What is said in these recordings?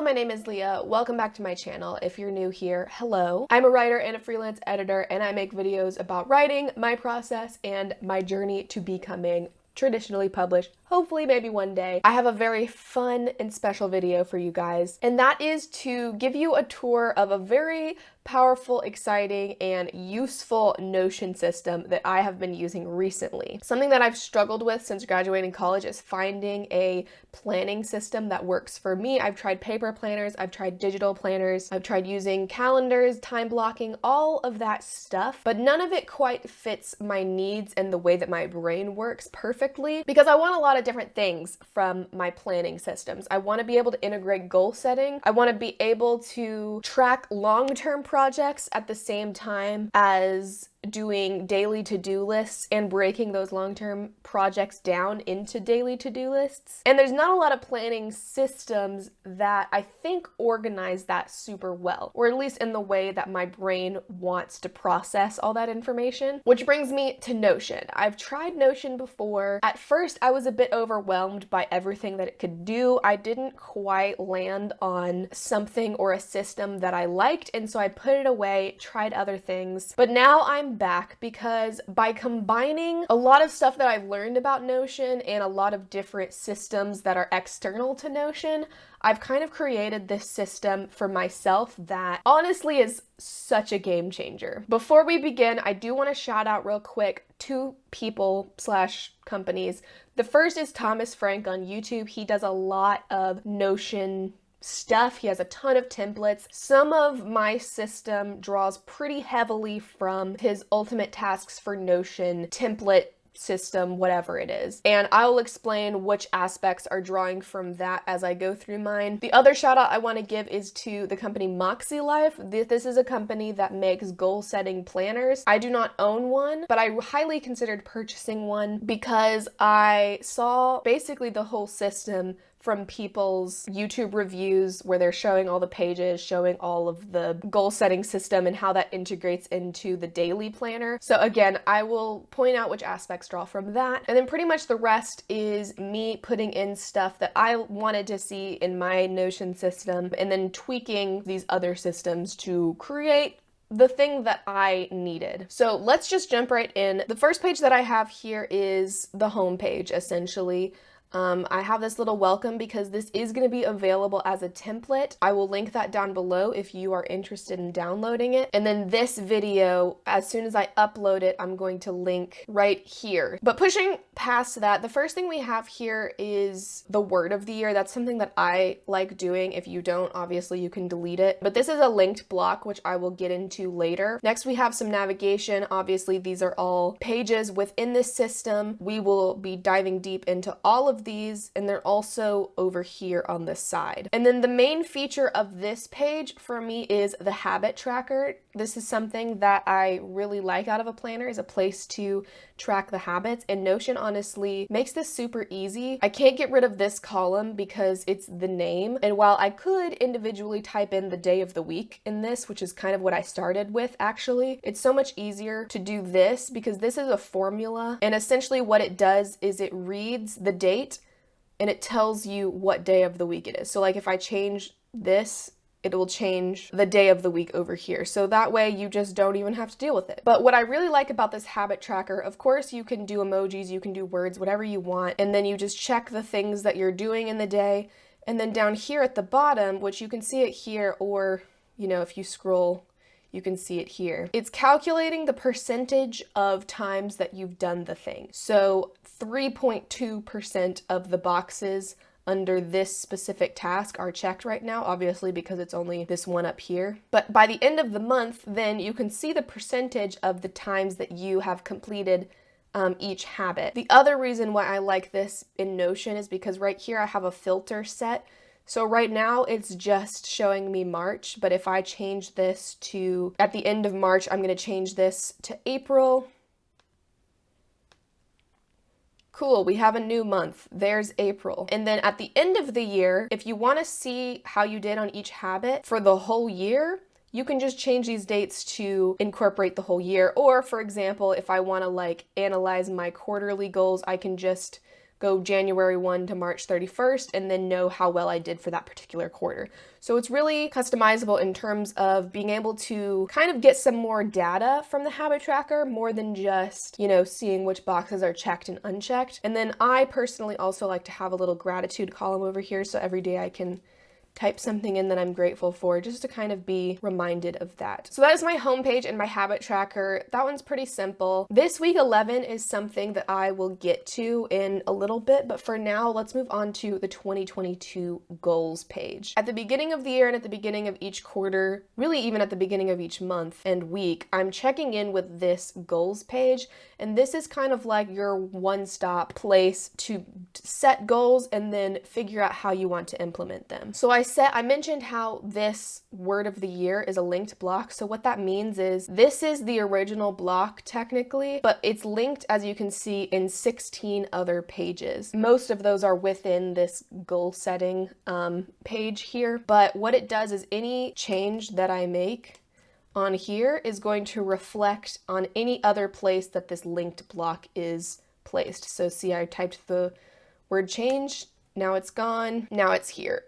Hello, my name is Leah. Welcome back to my channel. If you're new here, hello. I'm a writer and a freelance editor, and I make videos about writing, my process, and my journey to becoming traditionally published, hopefully maybe one day. I have a very fun and special video for you guys, and that is to give you a tour of a very powerful, exciting, and useful Notion system that I have been using recently. Something that I've struggled with since graduating college is finding a planning system that works for me. I've tried paper planners, I've tried digital planners, I've tried using calendars, time blocking, all of that stuff, but none of it quite fits my needs and the way that my brain works perfectly, because I want a lot of different things from my planning systems. I want to be able to integrate goal setting. I want to be able to track long-term projects at the same time as doing daily to-do lists and breaking those long-term projects down into daily to-do lists. And there's not a lot of planning systems that I think organize that super well, or at least in the way that my brain wants to process all that information. Which brings me to Notion. I've tried Notion before. At first, I was a bit overwhelmed by everything that it could do. I didn't quite land on something or a system that I liked, and so I put it away, tried other things. But now I'm back because by combining a lot of stuff that I've learned about Notion and a lot of different systems that are external to Notion, I've kind of created this system for myself that honestly is such a game changer. Before we begin, I do want to shout out real quick two people / companies. The first is Thomas Frank on YouTube. He does a lot of Notion stuff. He has a ton of templates. Some of my system draws pretty heavily from his Ultimate Tasks for Notion template system, whatever it is. And I will explain which aspects are drawing from that as I go through mine. The other shout out I want to give is to the company Moxie Life. This is a company that makes goal setting planners. I do not own one, but I highly considered purchasing one because I saw basically the whole system from people's YouTube reviews where they're showing all the pages, showing all of the goal setting system and how that integrates into the daily planner. So again, I will point out which aspects draw from that. And then pretty much the rest is me putting in stuff that I wanted to see in my Notion system and then tweaking these other systems to create the thing that I needed. So let's just jump right in. The first page that I have here is the home page, essentially. I have this little welcome because this is going to be available as a template. I will link that down below if you are interested in downloading it. And then this video, as soon as I upload it, I'm going to link right here. But pushing past that, the first thing we have here is the word of the year. That's something that I like doing. If you don't, obviously you can delete it. But this is a linked block, which I will get into later. Next, we have some navigation. Obviously, these are all pages within this system. We will be diving deep into all of these, and they're also over here on this side. And then the main feature of this page for me is the habit tracker. This is something that I really like out of a planner, is a place to track the habits, and Notion honestly makes this super easy. I can't get rid of this column because it's the name, and while I could individually type in the day of the week in this, which is kind of what I started with actually, it's so much easier to do this because this is a formula, and essentially what it does is it reads the date and it tells you what day of the week it is. So like if I change this, it will change the day of the week over here. So that way you just don't even have to deal with it. But what I really like about this habit tracker, of course you can do emojis, you can do words, whatever you want, and then you just check the things that you're doing in the day. And then down here at the bottom, which you can see it here, or you know, if you scroll, you can see it here. It's calculating the percentage of times that you've done the thing. So 3.2% of the boxes under this specific task are checked right now, obviously because it's only this one up here. But by the end of the month, then you can see the percentage of the times that you have completed each habit. The other reason why I like this in Notion is because right here I have a filter set. So right now it's just showing me March, but if I change this to, at the end of March, I'm going to change this to April. Cool, we have a new month. There's April. And then at the end of the year, if you want to see how you did on each habit for the whole year, you can just change these dates to incorporate the whole year. Or for example, if I want to like analyze my quarterly goals, I can just go January 1 to March 31st, and then know how well I did for that particular quarter. So it's really customizable in terms of being able to kind of get some more data from the habit tracker, more than just, you know, seeing which boxes are checked and unchecked. And then I personally also like to have a little gratitude column over here, so every day I can type something in that I'm grateful for, just to kind of be reminded of that. So that is my homepage and my habit tracker. That one's pretty simple. This week 11 is something that I will get to in a little bit, but for now, let's move on to the 2022 goals page. At the beginning of the year and at the beginning of each quarter, really even at the beginning of each month and week, I'm checking in with this goals page, and this is kind of like your one-stop place to set goals and then figure out how you want to implement them. So I mentioned how this word of the year is a linked block. So what that means is this is the original block technically, but it's linked, as you can see, in 16 other pages. Most of those are within this goal setting page here. But what it does is any change that I make on here is going to reflect on any other place that this linked block is placed. So see, I typed the word change. Now it's gone, now it's here.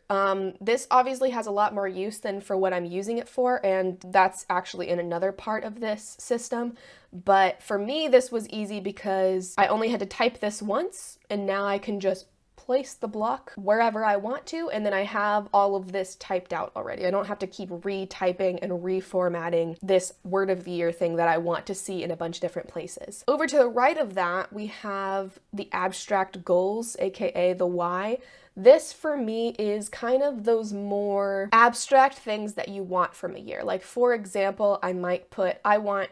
This obviously has a lot more use than for what I'm using it for, and that's actually in another part of this system. But for me, this was easy because I only had to type this once, and now I can just place the block wherever I want to, and then I have all of this typed out already. I don't have to keep retyping and reformatting this word of the year thing that I want to see in a bunch of different places. Over to the right of that, we have the abstract goals, aka the why. This for me is kind of those more abstract things that you want from a year. Like for example, I might put, I want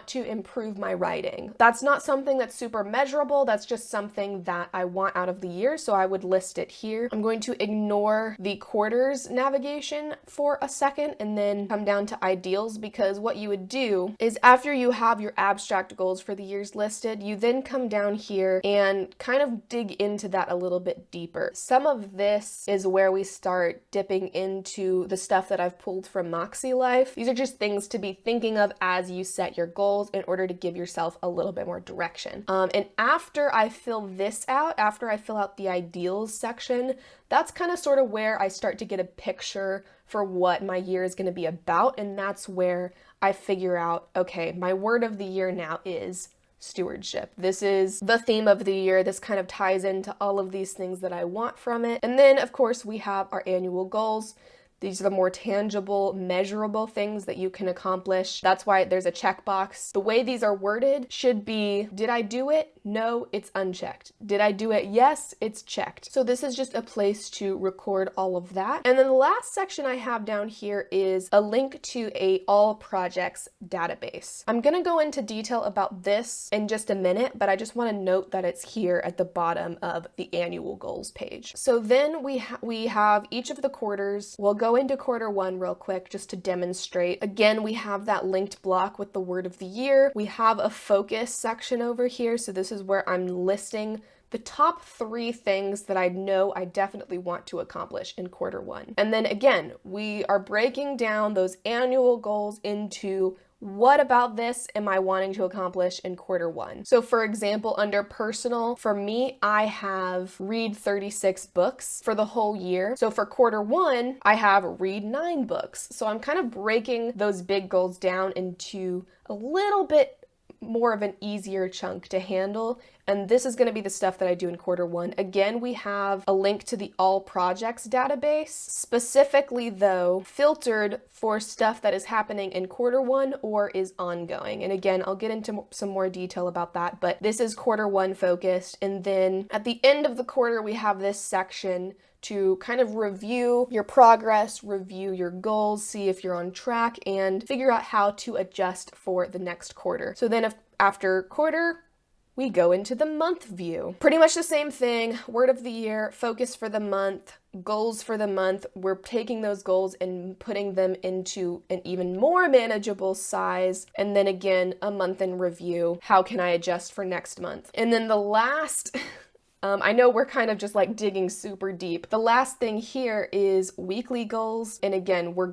to improve my writing. That's not something that's super measurable. That's just something that I want out of the year. So I would list it here. I'm going to ignore the quarters navigation for a second and then come down to ideals, because what you would do is after you have your abstract goals for the years listed, you then come down here and kind of dig into that a little bit deeper. Some of this is where we start dipping into the stuff that I've pulled from Moxie Life. These are just things to be thinking of as you set your goals in order to give yourself a little bit more direction. And after I fill this out, after I fill out the ideals section, that's kind of sort of where I start to get a picture for what my year is going to be about. And that's where I figure out, okay, my word of the year now is stewardship. This is the theme of the year. This kind of ties into all of these things that I want from it. And then of course we have our annual goals. These are the more tangible, measurable things that you can accomplish. That's why there's a checkbox. The way these are worded should be, did I do it? No, it's unchecked. Did I do it? Yes, it's checked. So this is just a place to record all of that. And then the last section I have down here is a link to a all projects database. I'm gonna go into detail about this in just a minute, but I just wanna note that it's here at the bottom of the annual goals page. So then we have each of the quarters. We'll go into quarter one real quick just to demonstrate. Again, we have that linked block with the word of the year. We have a focus section over here. So this is where I'm listing the top 3 things that I know I definitely want to accomplish in quarter one. And then again, we are breaking down those annual goals into what about this am I wanting to accomplish in quarter one? So for example, under personal, for me, I have read 36 books for the whole year. So for quarter one, I have read 9 books. So I'm kind of breaking those big goals down into a little bit more of an easier chunk to handle. And this is going to be the stuff that I do in quarter one. Again, we have a link to the all projects database, specifically though, filtered for stuff that is happening in quarter one or is ongoing. And again, I'll get into some more detail about that, but this is quarter one focused. And then at the end of the quarter, we have this section to kind of review your progress, review your goals, see if you're on track, and figure out how to adjust for the next quarter. So then after quarter, we go into the month view. Pretty much the same thing, word of the year, focus for the month, goals for the month. We're taking those goals and putting them into an even more manageable size. And then again, a month in review. How can I adjust for next month? And then the last I know we're kind of just like digging super deep. The last thing here is weekly goals. And again, we're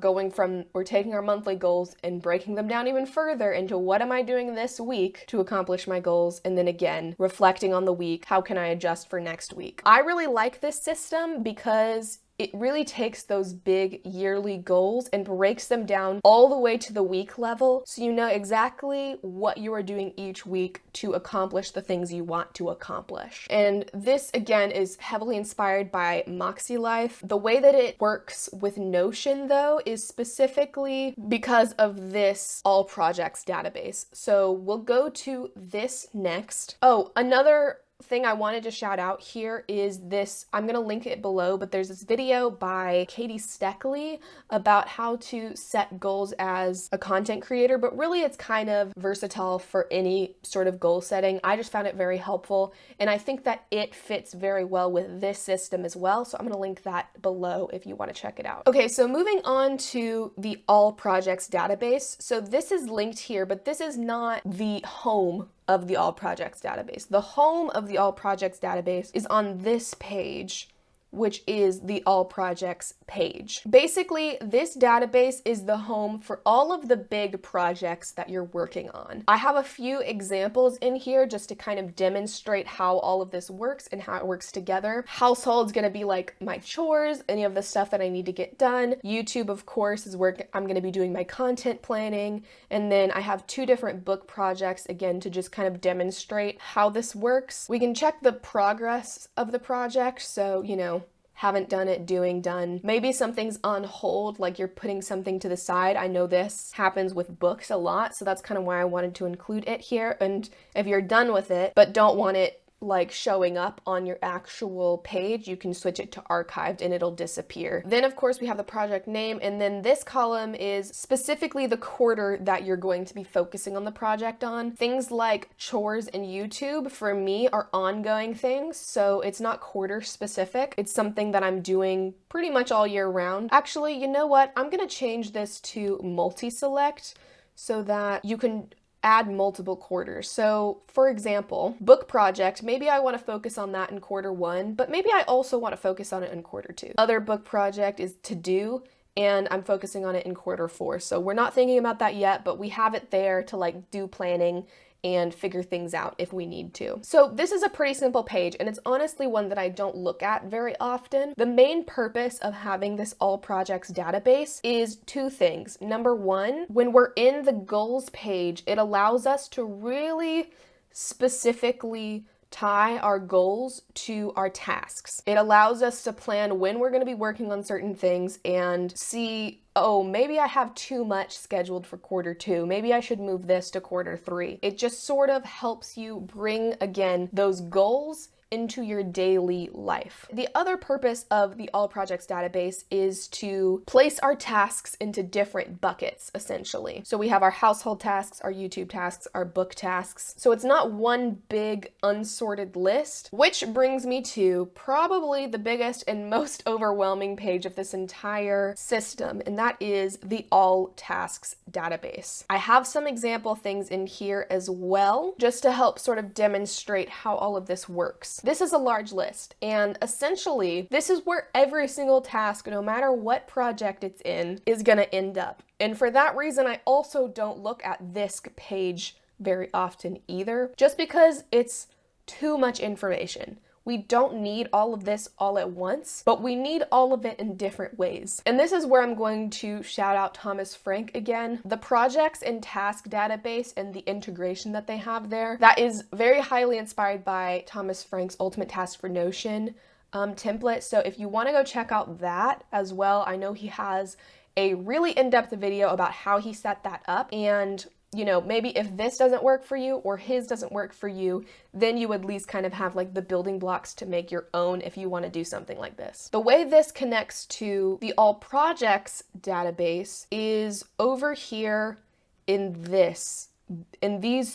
taking our monthly goals and breaking them down even further into what am I doing this week to accomplish my goals? And then again, reflecting on the week, how can I adjust for next week? I really like this system because it really takes those big yearly goals and breaks them down all the way to the week level, so you know exactly what you are doing each week to accomplish the things you want to accomplish. And this, again, is heavily inspired by Moxie Life. The way that it works with Notion, though, is specifically because of this all projects database. So we'll go to this next. Oh, another thing I wanted to shout out here is this, I'm going to link it below, but there's this video by Katie Steckley about how to set goals as a content creator, but really it's kind of versatile for any sort of goal setting. I just found it very helpful, and I think that it fits very well with this system as well, so I'm going to link that below if you want to check it out. Okay, so moving on to the all projects database. So this is linked here, but this is not the home of the all projects database. The home of the all projects database is on this page, which is the all projects page. Basically, this database is the home for all of the big projects that you're working on. I have a few examples in here just to kind of demonstrate how all of this works and how it works together. Household's gonna be like my chores, any of the stuff that I need to get done. YouTube, of course, is where I'm gonna be doing my content planning. And then I have 2 different book projects, again, to just kind of demonstrate how this works. We can check the progress of the project. So, you know, haven't done it, doing, done. Maybe something's on hold, like you're putting something to the side. I know this happens with books a lot, so that's kind of why I wanted to include it here. And if you're done with it, but don't want it like showing up on your actual page, you can switch it to archived and it'll disappear. Then of course we have the project name, and then this column is specifically the quarter that you're going to be focusing on the project on. Things like chores and YouTube for me are ongoing things, so it's not quarter specific. It's something that I'm doing pretty much all year round. Actually, you know what? I'm gonna change this to multi-select so that you can add multiple quarters. So for example, book project, maybe I want to focus on that in quarter 1, but maybe I also want to focus on it in quarter 2. Other book project is to do, and I'm focusing on it in quarter 4. So we're not thinking about that yet, but we have it there to like do planning and figure things out if we need to. So this is a pretty simple page, and it's honestly one that I don't look at very often. The main purpose of having this all projects database is 2 things. Number 1, when we're in the goals page, it allows us to really specifically tie our goals to our tasks. It allows us to plan when we're going to be working on certain things and see, oh, maybe I have too much scheduled for quarter 2. Maybe I should move this to quarter 3. It just sort of helps you bring, again, those goals into your daily life. The other purpose of the all projects database is to place our tasks into different buckets, essentially. So we have our household tasks, our YouTube tasks, our book tasks. So it's not one big unsorted list, which brings me to probably the biggest and most overwhelming page of this entire system, and that is the all tasks database. I have some example things in here as well, just to help sort of demonstrate how all of this works. This is a large list, and essentially this is where every single task, no matter what project it's in, is gonna end up. And for that reason, I also don't look at this page very often either, just because it's too much information. We don't need all of this all at once, but we need all of it in different ways. And this is where I'm going to shout out Thomas Frank again. The projects and task database and the integration that they have there, that is very highly inspired by Thomas Frank's Ultimate Task for Notion template. So if you want to go check out that as well, I know he has a really in-depth video about how he set that up, and you know, maybe if this doesn't work for you or his doesn't work for you, then you at least kind of have like the building blocks to make your own if you want to do something like this. The way this connects to the all projects database is over here in these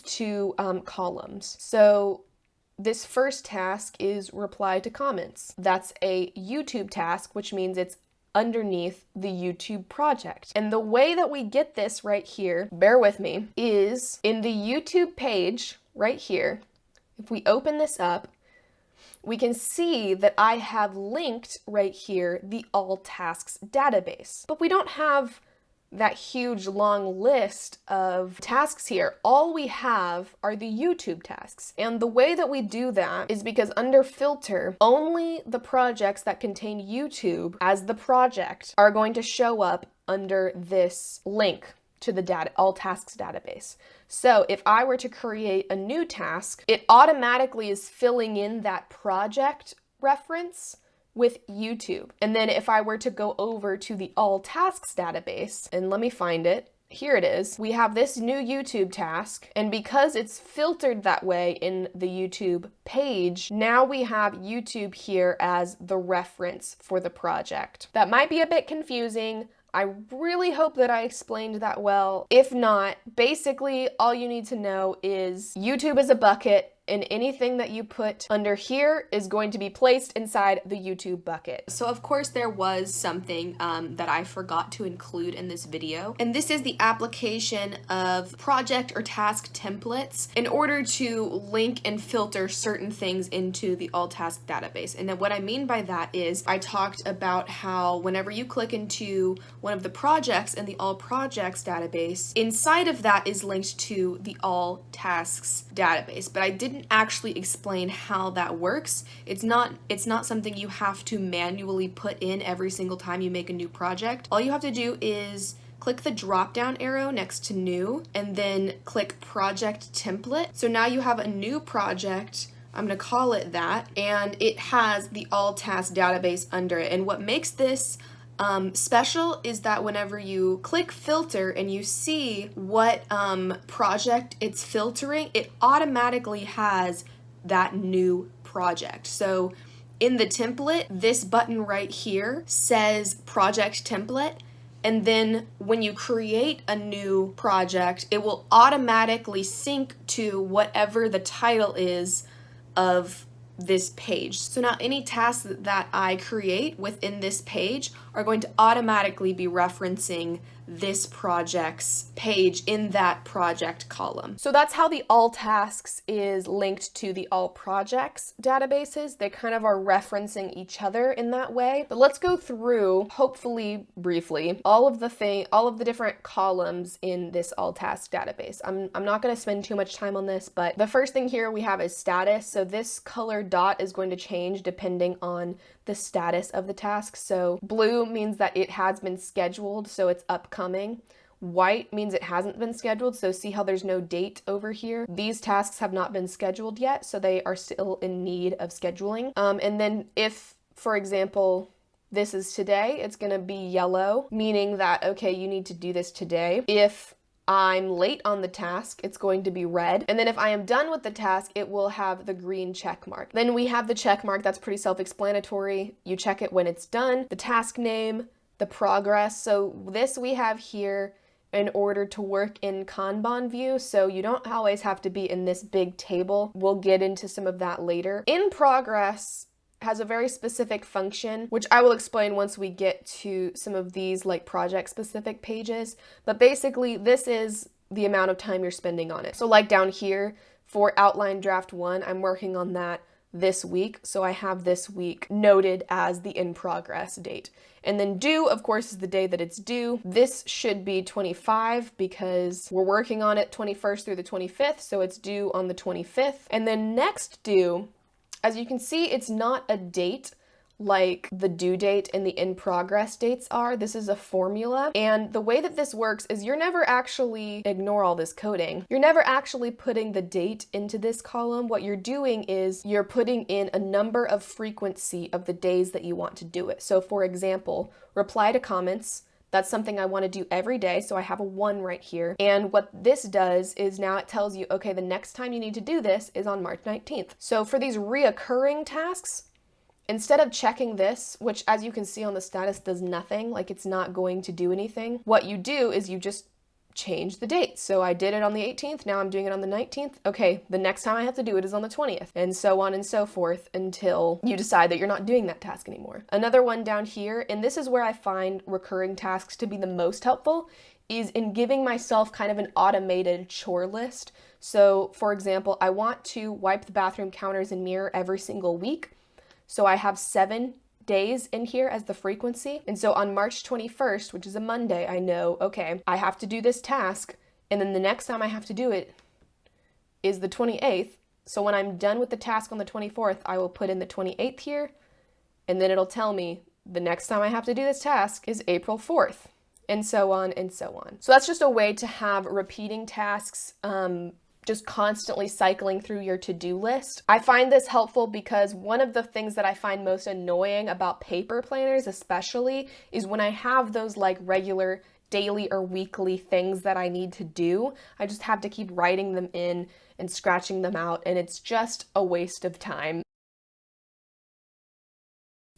2 columns. So this first task is reply to comments. That's a YouTube task, which means it's underneath the YouTube project. And the way that we get this right here, bear with me, is in the YouTube page right here. If we open this up, we can see that I have linked right here the all tasks database, but we don't have that huge long list of tasks here. All we have are the YouTube tasks. And the way that we do that is because under filter, only the projects that contain YouTube as the project are going to show up under this link to the all tasks database. So if I were to create a new task, it automatically is filling in that project reference with YouTube. And then if I were to go over to the all tasks database, and let me find it, here it is, we have this new YouTube task, and because it's filtered that way in the YouTube page, now we have YouTube here as the reference for the project. That might be a bit confusing. I really hope that I explained that well. If not, basically all you need to know is YouTube is a bucket, and anything that you put under here is going to be placed inside the YouTube bucket. So of course there was something that I forgot to include in this video, and this is the application of project or task templates in order to link and filter certain things into the all task database. And then what I mean by that is I talked about how whenever you click into one of the projects in the all projects database, inside of that is linked to the all tasks database, but I didn't actually explain how that works. It's not something you have to manually put in every single time you make a new project. All you have to do is click the drop down arrow next to new and then click project template. So now you have a new project. I'm going to call it that, and it has the all task database under it. And what makes this special is that whenever you click filter and you see what project it's filtering, it automatically has that new project. So in the template, this button right here says project template, and then when you create a new project, it will automatically sync to whatever the title is of this page. So now any tasks that I create within this page are going to automatically be referencing this project's page in that project column. So that's how the all tasks is linked to the all projects databases. They kind of are referencing each other in that way. But let's go through, hopefully briefly, all of the different columns in this all task database. I'm not going to spend too much time on this, but the first thing here we have is status. So this color dot is going to change depending on the status of the task. So blue means that it has been scheduled, so it's upcoming. White means it hasn't been scheduled, so see how there's no date over here? These tasks have not been scheduled yet, so they are still in need of scheduling. And then if, for example, this is today, it's gonna be yellow, meaning that, okay, you need to do this today. If I'm late on the task, it's going to be red. And then if I am done with the task, it will have the green check mark. Then we have the check mark, that's pretty self-explanatory. You check it when it's done, the task name, the progress. So this we have here in order to work in Kanban view, so you don't always have to be in this big table. We'll get into some of that later. In progress has a very specific function, which I will explain once we get to some of these like project specific pages. But basically this is the amount of time you're spending on it. So like down here for outline draft 1, I'm working on that this week. So I have this week noted as the in progress date. And then due, of course, is the day that it's due. This should be 25 because we're working on it 21st through the 25th. So it's due on the 25th. And then next due, as you can see, it's not a date like the due date and the in progress dates are. This is a formula. And the way that this works is you're never actually, ignore all this coding, you're never actually putting the date into this column. What you're doing is you're putting in a number of frequency of the days that you want to do it. So for example, reply to comments. That's something I want to do every day, so I have a 1 right here. And what this does is now it tells you, okay, the next time you need to do this is on March 19th. So for these reoccurring tasks, instead of checking this, which as you can see on the status does nothing, like it's not going to do anything, what you do is you just change the date. So I did it on the 18th, now I'm doing it on the 19th. Okay, the next time I have to do it is on the 20th, and so on and so forth until you decide that you're not doing that task anymore. Another one down here, and this is where I find recurring tasks to be the most helpful, is in giving myself kind of an automated chore list. So for example, I want to wipe the bathroom counters and mirror every single week. So I have 7 days in here as the frequency. And so on March 21st, which is a Monday, I know, okay, I have to do this task, and then the next time I have to do it is the 28th. So when I'm done with the task on the 24th, I will put in the 28th here, and then it'll tell me the next time I have to do this task is April 4th, and so on and so on. So that's just a way to have repeating tasks, just constantly cycling through your to-do list. I find this helpful because one of the things that I find most annoying about paper planners especially is when I have those like regular daily or weekly things that I need to do, I just have to keep writing them in and scratching them out, and it's just a waste of time.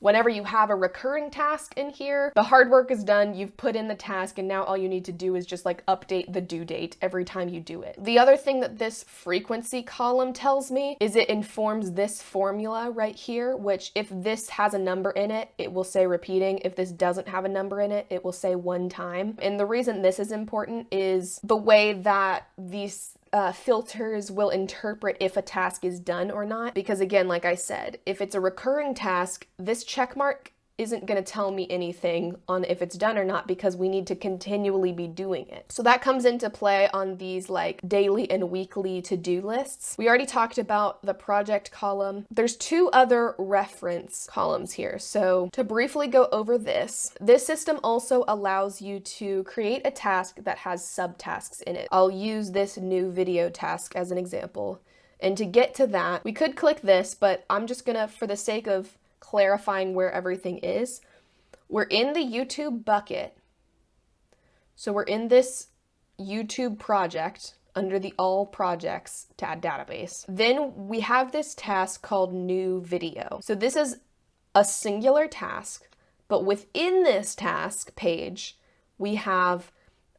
Whenever you have a recurring task in here, the hard work is done, you've put in the task, and now all you need to do is just like update the due date every time you do it. The other thing that this frequency column tells me is it informs this formula right here, which if this has a number in it, it will say repeating. If this doesn't have a number in it, it will say one time. And the reason this is important is the way that these filters will interpret if a task is done or not. Because again, like I said, if it's a recurring task, this check mark isn't going to tell me anything on if it's done or not because we need to continually be doing it. So that comes into play on these like daily and weekly to-do lists. We already talked about the project column. There's 2 other reference columns here. So to briefly go over this system also allows you to create a task that has subtasks in it. I'll use this new video task as an example. And to get to that, we could click this, but I'm just gonna, for the sake of clarifying where everything is, we're in the YouTube bucket. So we're in this YouTube project under the all projects database. Then we have this task called new video. So this is a singular task, but within this task page, we have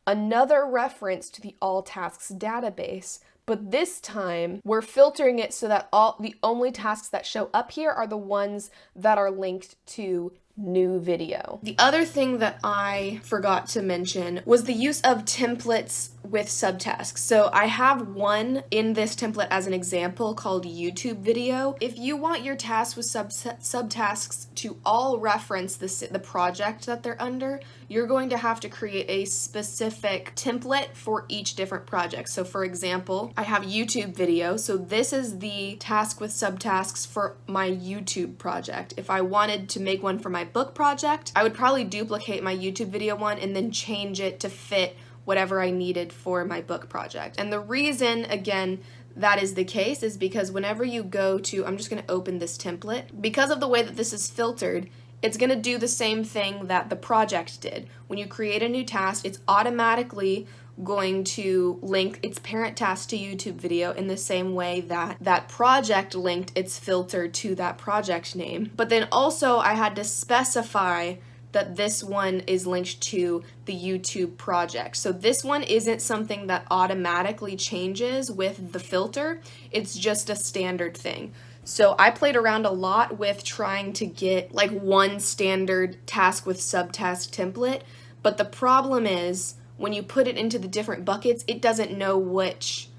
another reference to the all tasks database. But this time we're filtering it so that the only tasks that show up here are the ones that are linked to new video. The other thing that I forgot to mention was the use of templates with subtasks. So I have one in this template as an example called YouTube video. If you want your tasks with subtasks to all reference the project that they're under, you're going to have to create a specific template for each different project. So for example, I have YouTube video. So this is the task with subtasks for my YouTube project. If I wanted to make one for my book project, I would probably duplicate my YouTube video one and then change it to fit whatever I needed for my book project. And the reason, again, that is the case is because whenever you go to, I'm just going to open this template, because of the way that this is filtered, it's going to do the same thing that the project did. When you create a new task, it's automatically going to link its parent task to YouTube video in the same way that that project linked its filter to that project name. But then also I had to specify that this one is linked to the YouTube project. So this one isn't something that automatically changes with the filter. It's just a standard thing. So I played around a lot with trying to get like one standard task with subtask template, but the problem is when you put it into the different buckets, it doesn't know which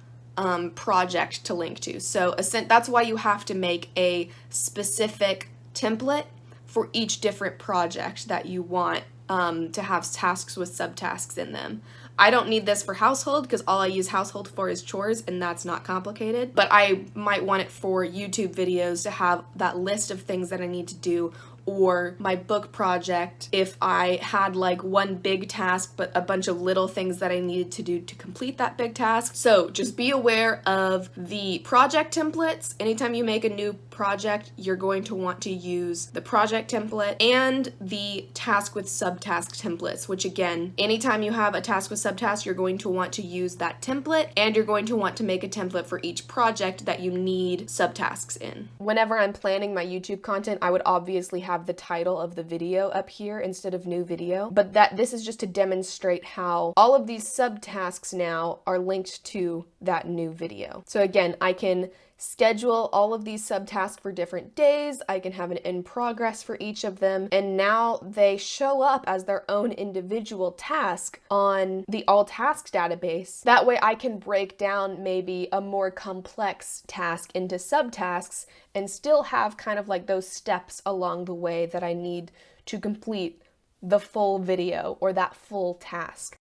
project to link to. So that's why you have to make a specific template for each different project that you want to have tasks with subtasks in them. I don't need this for household because all I use household for is chores, and that's not complicated, but I might want it for YouTube videos to have that list of things that I need to do, or my book project if I had like one big task but a bunch of little things that I needed to do to complete that big task. So just be aware of the project templates. Anytime you make a new project, you're going to want to use the project template and the task with subtask templates, which again, anytime you have a task with subtask, you're going to want to use that template, and you're going to want to make a template for each project that you need subtasks in. Whenever I'm planning my YouTube content, I would obviously have the title of the video up here instead of new video, but this is just to demonstrate how all of these subtasks now are linked to that new video. So again, I can schedule all of these subtasks for different days. I can have an in progress for each of them. And now they show up as their own individual task on the all tasks database. That way I can break down maybe a more complex task into subtasks and still have kind of like those steps along the way that I need to complete the full video or that full task.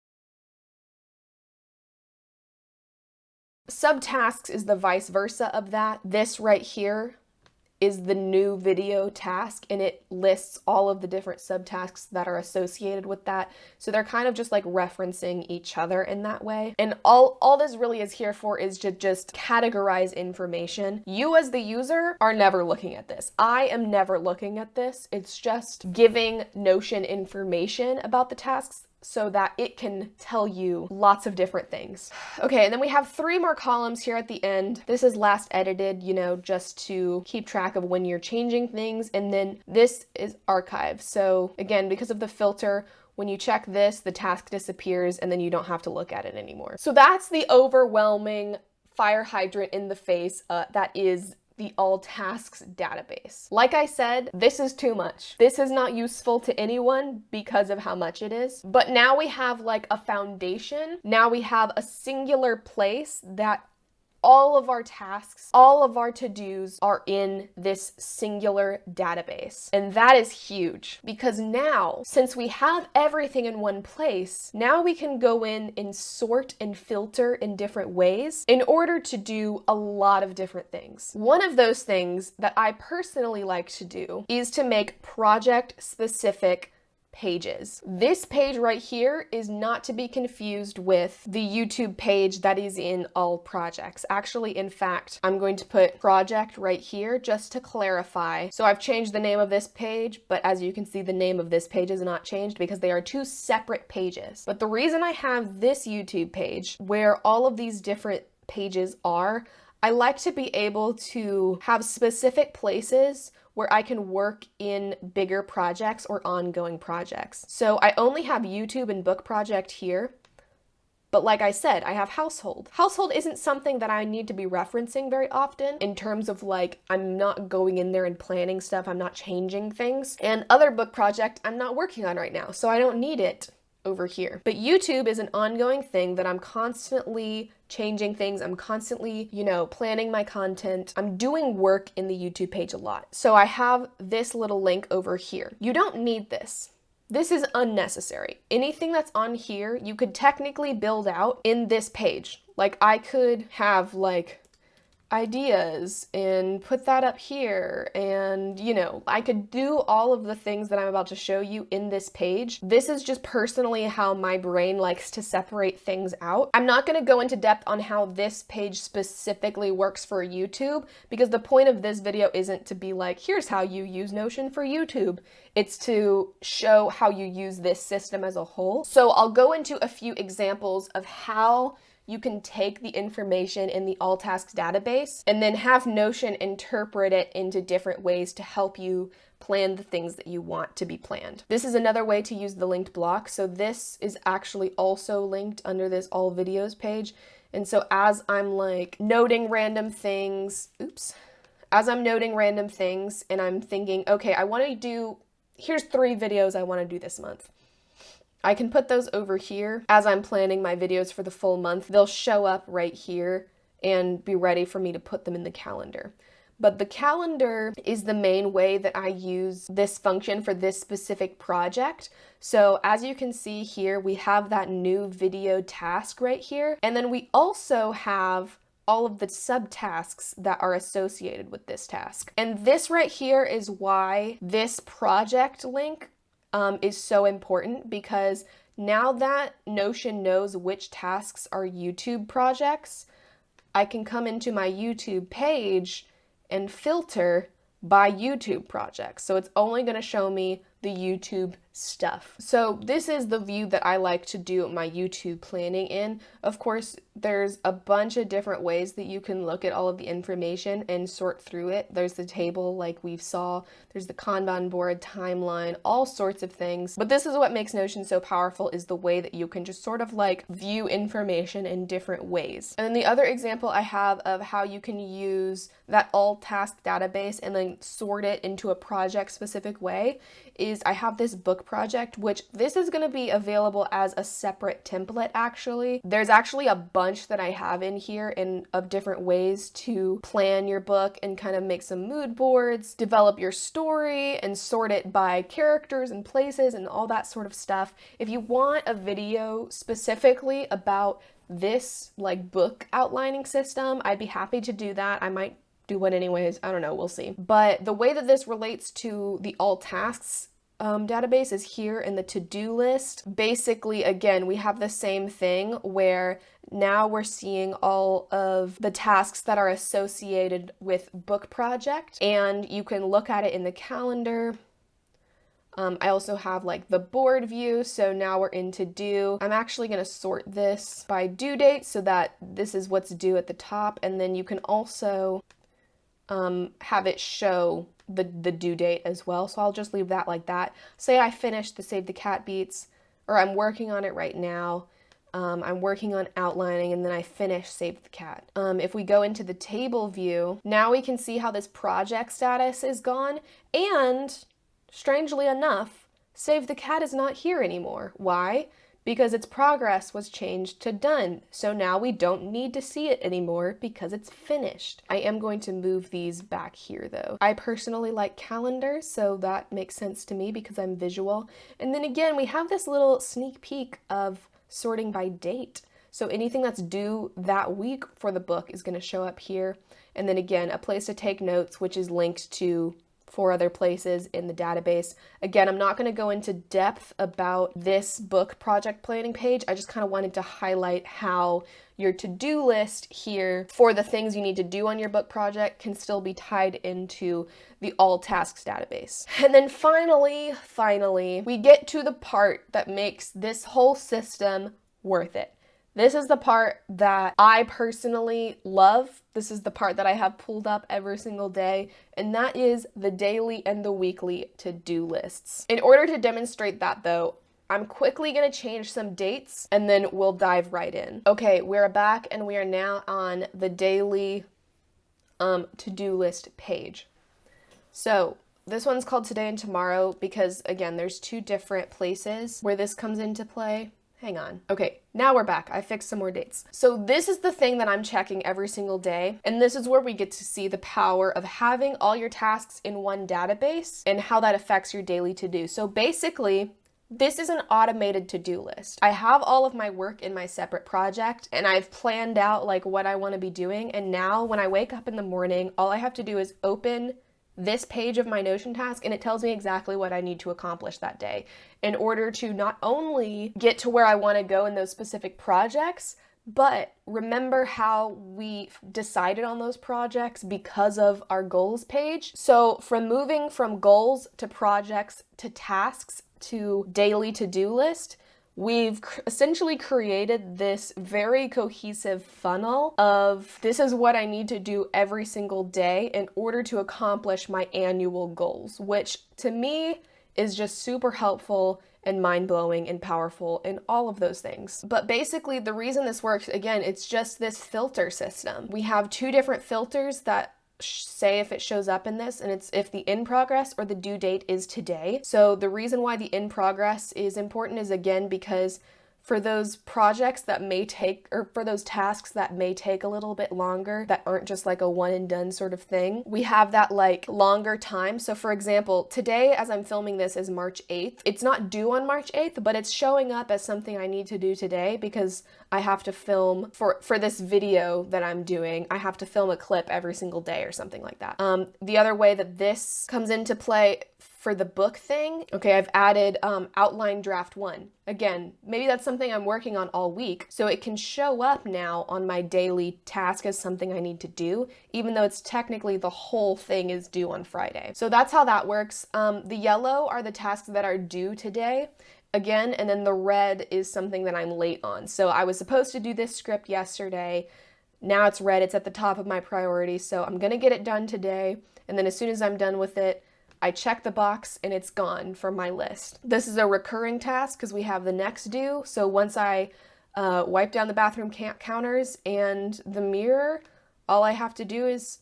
Subtasks is the vice versa of that. This right here is the new video task, and it lists all of the different subtasks that are associated with that. So they're kind of just like referencing each other in that way. And all this really is here for is to just categorize information. You as the user are never looking at this. I am never looking at this. It's just giving Notion information about the tasks so that it can tell you lots of different things. Okay, and then we have 3 more columns here at the end. This is last edited, you know, just to keep track of when you're changing things. And then this is archive. So again, because of the filter, when you check this, the task disappears and then you don't have to look at it anymore. So that's the overwhelming fire hydrant in the face that is the all tasks database. Like I said, this is too much. This is not useful to anyone because of how much it is. But now we have like a foundation. Now we have a singular place that all of our tasks, all of our to-dos are in this singular database. And that is huge because now, since we have everything in one place, now we can go in and sort and filter in different ways in order to do a lot of different things. One of those things that I personally like to do is to make project-specific pages. This page right here is not to be confused with the YouTube page that is in all projects. Actually, in fact, I'm going to put project right here just to clarify. So I've changed the name of this page, but as you can see, the name of this page is not changed because they are 2 separate pages. But the reason I have this YouTube page where all of these different pages are, I like to be able to have specific places where I can work in bigger projects or ongoing projects. So I only have YouTube and book project here, but like I said, I have household. Household isn't something that I need to be referencing very often in terms of like, I'm not going in there and planning stuff, I'm not changing things. And other book project I'm not working on right now, so I don't need it over here. But YouTube is an ongoing thing that I'm constantly changing things. I'm constantly, you know, planning my content. I'm doing work in the YouTube page a lot. So I have this little link over here. You don't need this. This is unnecessary. Anything that's on here, you could technically build out in this page. Like I could have like ideas and put that up here, and you know, I could do all of the things that I'm about to show you in this page. This is just personally how my brain likes to separate things out. I'm not going to go into depth on how this page specifically works for YouTube because the point of this video isn't to be like, here's how you use Notion for YouTube. It's to show how you use this system as a whole. So I'll go into a few examples of how you can take the information in the all tasks database and then have Notion interpret it into different ways to help you plan the things that you want to be planned. This is another way to use the linked block. So this is actually also linked under this all videos page. And so as I'm like noting random things, as I'm noting random things and I'm thinking, okay, I want to do, here's 3 videos I want to do this month. I can put those over here as I'm planning my videos for the full month. They'll show up right here and be ready for me to put them in the calendar. But the calendar is the main way that I use this function for this specific project. So as you can see here, we have that new video task right here. And then we also have all of the subtasks that are associated with this task. And this right here is why this project link is so important, because now that Notion knows which tasks are YouTube projects, I can come into my YouTube page and filter by YouTube projects. So it's only going to show me the YouTube stuff. So this is the view that I like to do my YouTube planning in. Of course, there's a bunch of different ways that you can look at all of the information and sort through it. There's the table like we saw, there's the Kanban board, timeline, all sorts of things. But this is what makes Notion so powerful, is the way that you can just sort of like view information in different ways. And then the other example I have of how you can use that all task database and then sort it into a project specific way is I have this book project, which this is going to be available as a separate template actually. There's actually a bunch that I have in here of different ways to plan your book and kind of make some mood boards, develop your story, and sort it by characters and places and all that sort of stuff. If you want a video specifically about this like book outlining system, I'd be happy to do that. I might do one anyways, I don't know, we'll see. But the way that this relates to the all tasks database is here in the to-do list. Basically, again, we have the same thing where now we're seeing all of the tasks that are associated with book project, and you can look at it in the calendar. I also have like the board view, so now we're in to do. I'm actually going to sort this by due date so that this is what's due at the top, and then you can also have it show the due date as well. So I'll just leave that like that. Say I finished the Save the Cat beats, or I'm working on it right now. I'm working on outlining, and then I finish Save the Cat. If we go into the table view, now we can see how this project status is gone, and strangely enough, Save the Cat is not here anymore. Why? Because its progress was changed to done. So now we don't need to see it anymore because it's finished. I am going to move these back here though. I personally like calendars, so that makes sense to me because I'm visual. And then again, we have this little sneak peek of sorting by date. So anything that's due that week for the book is going to show up here. And then again, a place to take notes, which is linked to 4 other places in the database. Again, I'm not going to go into depth about this book project planning page. I just kind of wanted to highlight how your to-do list here for the things you need to do on your book project can still be tied into the all tasks database. And then finally, we get to the part that makes this whole system worth it. This is the part that I personally love. This is the part that I have pulled up every single day, and that is the daily and the weekly to-do lists. In order to demonstrate that though, I'm quickly going to change some dates and then we'll dive right in. Okay, we're back and we are now on the daily to-do list page. So this one's called Today and Tomorrow because again, there's 2 different places where this comes into play. Hang on. Okay, now we're back. I fixed some more dates. So this is the thing that I'm checking every single day. And this is where we get to see the power of having all your tasks in one database and how that affects your daily to-do. So basically, this is an automated to-do list. I have all of my work in my separate project and I've planned out like what I want to be doing. And now when I wake up in the morning, all I have to do is open this page of my Notion task and it tells me exactly what I need to accomplish that day in order to not only get to where I want to go in those specific projects, but remember how we decided on those projects because of our goals page. So from moving from goals to projects to tasks to daily to-do list, we've essentially created this very cohesive funnel of this is what I need to do every single day in order to accomplish my annual goals, which to me is just super helpful and mind-blowing and powerful and all of those things. But basically the reason this works, again, it's just this filter system. We have 2 different filters that say if it shows up in this, and it's if the in progress or the due date is today. So the reason why the in progress is important is again because for those projects that may take, or for those tasks that may take a little bit longer, that aren't just like a one and done sort of thing, we have that like longer time. So for example, today as I'm filming this is March 8th. It's not due on March 8th, but it's showing up as something I need to do today because I have to film for this video that I'm doing. I have to film a clip every single day or something like that. The other way that this comes into play for the book thing, okay, I've added outline draft 1. Again, maybe that's something I'm working on all week, so it can show up now on my daily task as something I need to do, even though it's technically the whole thing is due on Friday. So that's how that works. The yellow are the tasks that are due today. Again, and then the red is something that I'm late on. So I was supposed to do this script yesterday. Now it's red, it's at the top of my priority, so I'm gonna get it done today, and then as soon as I'm done with it, I check the box and it's gone from my list. This is a recurring task because we have the next due, so once I wipe down the bathroom counters and the mirror, all I have to do is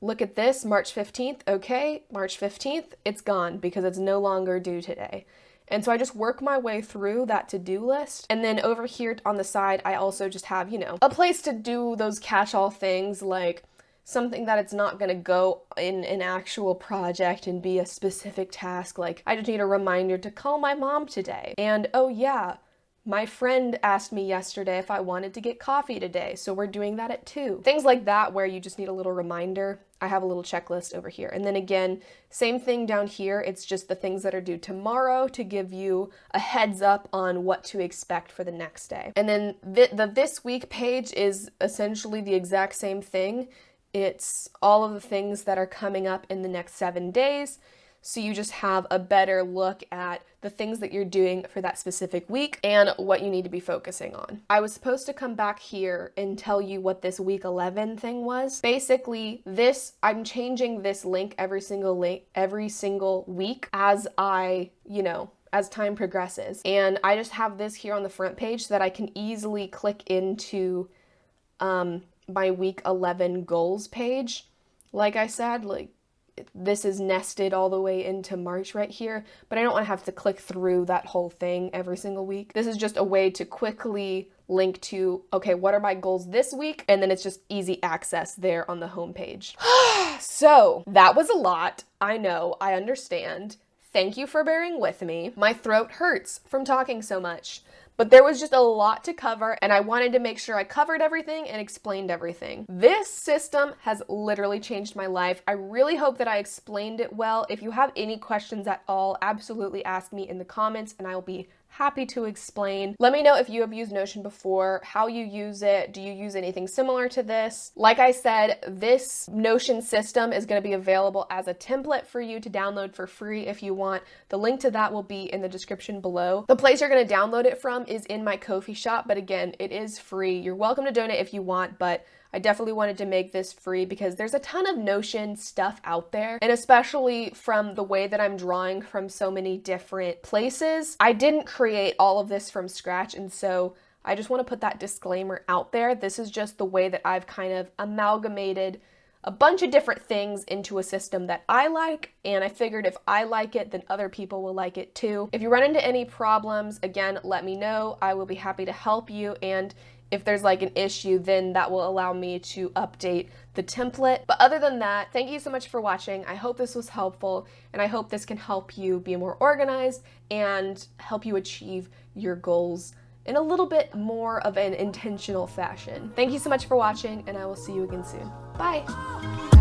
look at this, March 15th, okay, March 15th, it's gone because it's no longer due today. And so I just work my way through that to-do list. And then over here on the side, I also just have, you know, a place to do those catch-all things, like something that it's not gonna go in an actual project and be a specific task. Like, I just need a reminder to call my mom today. And oh yeah, my friend asked me yesterday if I wanted to get coffee today, so we're doing that at 2. Things like that where you just need a little reminder. I have a little checklist over here. And then again, same thing down here. It's just the things that are due tomorrow to give you a heads up on what to expect for the next day. And then the this week page is essentially the exact same thing. It's all of the things that are coming up in the next 7 days. So you just have a better look at the things that you're doing for that specific week and what you need to be focusing on. I was supposed to come back here and tell you what this week 11 thing was. Basically, I'm changing this link every single week as as time progresses. And I just have this here on the front page so that I can easily click into my week 11 goals page. Like I said, this is nested all the way into March right here, but I don't want to have to click through that whole thing every single week. This is just a way to quickly link to, okay, what are my goals this week? And then it's just easy access there on the homepage. So that was a lot. I know, I understand. Thank you for bearing with me. My throat hurts from talking so much. But there was just a lot to cover, and I wanted to make sure I covered everything and explained everything. This system has literally changed my life. I really hope that I explained it well. If you have any questions at all, absolutely ask me in the comments, and I will be happy to explain. Let me know if you have used Notion before, how you use it. Do you use anything similar to this? Like I said, this Notion system is going to be available as a template for you to download for free if you want. The link to that will be in the description below. The place you're going to download it from is in my Ko-fi shop, but again, it is free. You're welcome to donate if you want, but I definitely wanted to make this free because there's a ton of Notion stuff out there, and especially from the way that I'm drawing from so many different places, I didn't create all of this from scratch, and so I just want to put that disclaimer out there. This is just the way that I've kind of amalgamated a bunch of different things into a system that I like, and I figured if I like it, then other people will like it too. If you run into any problems, again, let me know. I will be happy to help you, and if there's like an issue, then that will allow me to update the template. But other than that, thank you so much for watching. I hope this was helpful, and I hope this can help you be more organized and help you achieve your goals in a little bit more of an intentional fashion. Thank you so much for watching, and I will see you again soon. Bye!